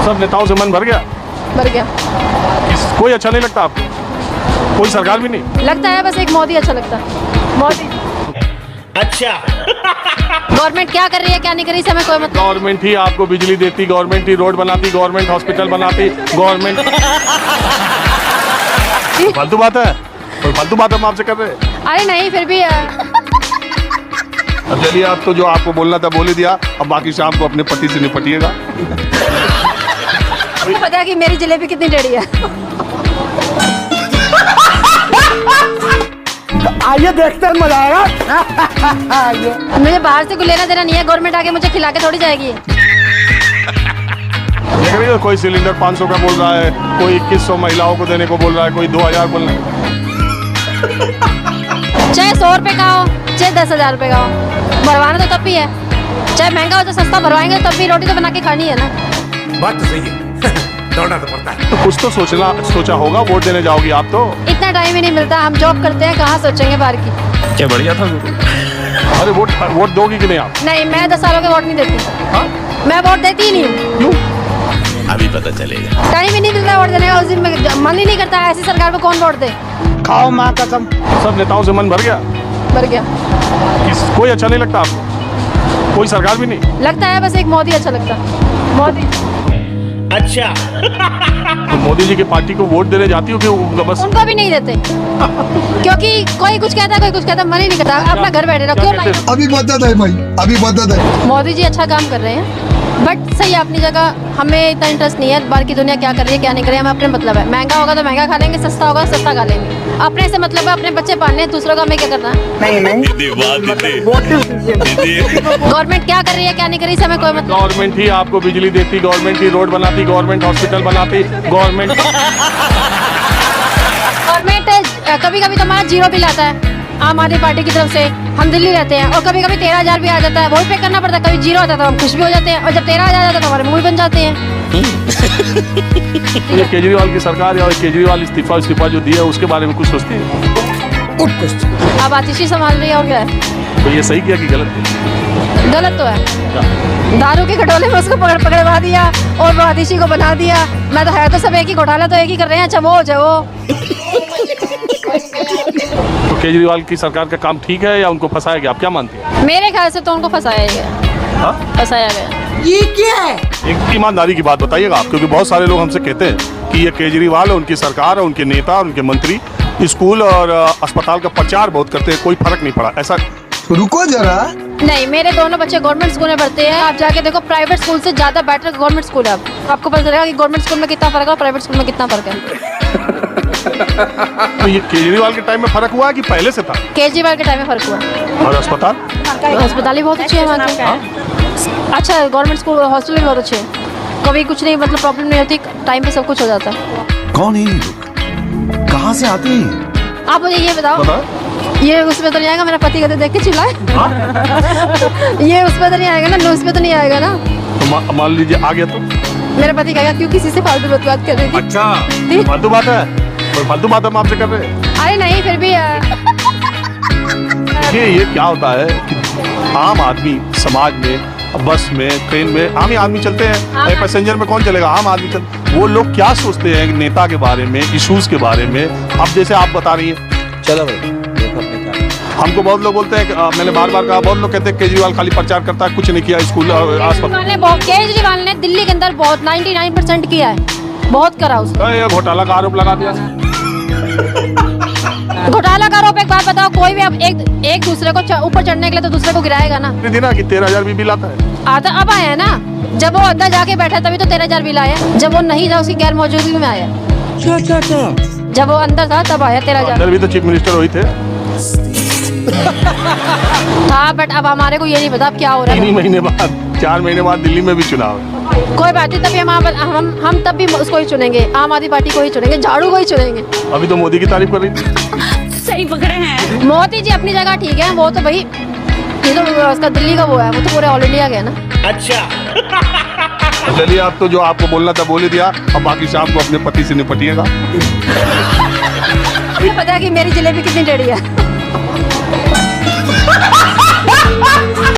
सब नेताओं से मन भर गया। भर गया। कोई अच्छा नहीं लगता आपको? कोई सरकार भी नहीं लगता है, बस एक मोदी अच्छा लगता है। मोदी। अच्छा। गवर्नमेंट क्या कर रही है क्या नहीं कर रही, हमें कोई मतलब। गवर्नमेंट ही आपको बिजली देती, गवर्नमेंट ही रोड बनाती, गवर्नमेंट हॉस्पिटल बनाती, गवर्नमेंट फालतू बात है, कोई फालतू बात हम आपसे कर रहे हैं। अरे नहीं, फिर भी अब चलिए, आप तो जो आपको बोलना था बोल ही दिया, अब बाकी शाम को अपने पति से निपटिएगा। आपको पता है कि मेरी जलेबी कितनी टेढ़ी है। आइए देखते हैं, मजा आएगा। मुझे बाहर से कुछ लेना देना नहीं है, गवर्नमेंट आके मुझे खिला के थोड़ी जाएगी। देख रही हो, कोई सिलेंडर 500 का बोल रहा है, कोई 2100 महिलाओं को देने को बोल रहा है, कोई 2000 बोल रहा है। चाहे 100 रुपए का हो, चाहे 10,000 रुपए का हो, भरवाना तो तब भी है। चाहे महंगा हो तो सस्ता भरवाएंगे, तब भी रोटी तो बना के खानी है ना। बात तो सही है। दौड़ना तो पड़ता है। तो कुछ तो सोचा होगा, वोट देने जाओगी आप तो। इतना टाइम ही नहीं मिलता, हम जॉब करते हैं, कहाँ सोचेंगे बाहर की। क्या बढ़िया था। अरे वोट दोगी कि नहीं आप? नहीं, मैं 10 सालों के वोट नहीं देती। हाँ? मैं वोट देती ही नहीं हूँ। क्यों? अभी पता चलेगा। टाइम ही नहीं मिलता वोट देने का, उस दिन मन ही नहीं करता। ऐसी सरकार को कौन वोट दे। खाओ माँ कसम। सब नेताओं से मन भर गया। भर गया। कोई अच्छा नहीं लगता आपको? कोई सरकार भी नहीं लगता है, बस एक मोदी अच्छा लगता है। मोदी। अच्छा। तो मोदी जी की पार्टी को वोट देने जाती हो कि बस? उनको भी नहीं देते। क्योंकि कोई कुछ कहता है, कोई कुछ कहता है, मन ही नहीं करता। अपना घर बैठे रहो, क्यों लाइन। अभी मदद है भाई, अभी मदद है। मोदी जी अच्छा काम कर रहे हैं, बट सही है अपनी जगह। हमें इतना इंटरेस्ट नहीं है बाहर की दुनिया क्या कर रही है क्या नहीं कर रही है, हमें अपने मतलब है। महंगा होगा तो महंगा खा लेंगे, सस्ता होगा तो सस्ता खा लेंगे। अपने से मतलब है, अपने बच्चे पालने हैं, दूसरों का हमें क्या करना है। गवर्नमेंट क्या कर रही है क्या नहीं कर रही, हमें कोई मतलब। गवर्नमेंट ही आपको बिजली देती, गवर्नमेंट ही रोड बनाती, गवर्नमेंट हॉस्पिटल बनाती, गवर्नमेंट कभी कभी तो हमारा जीरो बिल आता है आम आदमी पार्टी की तरफ से। हम दिल्ली रहते हैं और कभी कभी 13,000 भी आ जाता है, वोट पे करना पड़ता है। कभी जीरो आता है तो हम खुश भी हो जाते हैं, और जब 13,000 आ जाता है तो हमारे मुंह बन जाते हैं। ये केजरीवाल की सरकार या केजरीवाल इस्तीफा जो दिया है उसके बारे में कुछ सोचती है? अब आतिशी संभाल रही है, और क्या है। तो ये सही किया कि गलत किया? गलत तो है। दारू के घटोले में उसको पकड़वा दिया और वो आतिशी को बना दिया। मैं तो है तो सब एक ही, घोटाला तो एक ही कर रहे हैं। अच्छा वो चाहे वो। तो केजरीवाल की सरकार का काम ठीक है या उनको फंसाया गया, आप क्या मानते हैं? मेरे ख्याल से तो उनको फंसाया गया। हाँ? फंसाया गया। ये क्या है? एक ईमानदारी की बात बताइएगा आप, क्योंकि बहुत सारे लोग हमसे कहते हैं कि ये केजरीवाल और उनकी सरकार और उनके नेता और उनके मंत्री स्कूल और अस्पताल का प्रचार बहुत करते हैं, कोई फर्क नहीं पड़ा। ऐसा रुको जरा। नहीं, मेरे दोनों बच्चे गवर्नमेंट स्कूल में पढ़ते हैं। आप जाके देखो, प्राइवेट स्कूल से ज्यादा बेटर गवर्नमेंट स्कूल है। आपको पता चलेगा कि गवर्नमेंट स्कूल में कितना फर्क है और प्राइवेट स्कूल में कितना फर्क है। तो ये केजरीवाल के टाइम में फर्क हुआ है कि पहले से था? केजरीवाल के टाइम में फर्क हुआ। और अस्पताल? अस्पताल ही बहुत अच्छे हैं वहाँ के। अच्छा, गवर्नमेंट स्कूल हॉस्टल भी बहुत अच्छे हैं। कभी कुछ नहीं, मतलब प्रॉब्लम नहीं होती, टाइम पे सब कुछ हो जाता है। कौन है ये लोग? कहाँ से आते हैं? आप मुझे ये बताओ, ये उसमें तो नहीं आएगा, मेरा पति कहते देख के चिल्लाए। ये उसमें तो नहीं आएगा ना, न्यूज़ पे तो नहीं आएगा ना। तो मान लीजिए आ गया तो? मेरा पति कहेगा क्यों किसी से फालतू बात कर रही थी। अच्छा, फालतू बात है, कोई फालतू बात हम आपसे कर रहे हैं। अरे नहीं, फिर भी ये क्या होता है कि आम आदमी समाज में, बस में, ट्रेन में आम ही आदमी चलते हैं, पैसेंजर में कौन चलेगा, आम आदमी चलते। वो लोग क्या सोचते हैं नेता के बारे में, इश्यूज के बारे में। अब जैसे आप बता रही हैं, चलो भाई, हमको बहुत लोग बोलते हैं, मैंने बार बार कहा, बहुत लोग कहते हैं केजरीवाल खाली प्रचार करता है, कुछ नहीं किया स्कूल और अस्पताल। केजरीवाल ने दिल्ली के अंदर बहुत 99% किया है, बहुत करा उसने। ये घोटाला का आरोप लगा दिया। घोटाला का आरोप, एक बात बताओ, कोई भी अब एक दूसरे को ऊपर चढ़ने के लिए तो दूसरे को गिराएगा ना। ना कि 13,000 भी बिल आता है। आता अब आया है ना, जब वो अंदर जाके बैठा तभी तो 13,000 बिल आया। जब वो नहीं था, उसकी गैर मौजूदगी में आया। जब वो अंदर था तब आया 13,000। अंदर भी तो चीफ मिनिस्टर वही थे। हाँ, बट अब हमारे को ये नहीं पता अब क्या हो रहा है। 3 महीने बाद, 4 महीने बाद दिल्ली में भी चुनाव है। कोई बात नहीं, तभी हम तब भी उसको ही चुनेंगे, आम आदमी पार्टी को ही चुनेंगे, झाड़ू को ही चुनेंगे। अभी तो मोदी की तारीफ कर रही थी। सही पकड़े हैं। मोदी जी अपनी जगह ठीक है, वो तो भाई ये तो उसका दिल्ली का वो है, वो तो पूरे ऑल इंडिया गया ना। अच्छा। चलिए, आप तो जो आपको बोलना था बोल ही दिया, अब बाकी शाम को अपने पति से निपटिएगा। पता है कि मेरी जलेबी कितनी टेढ़ी है।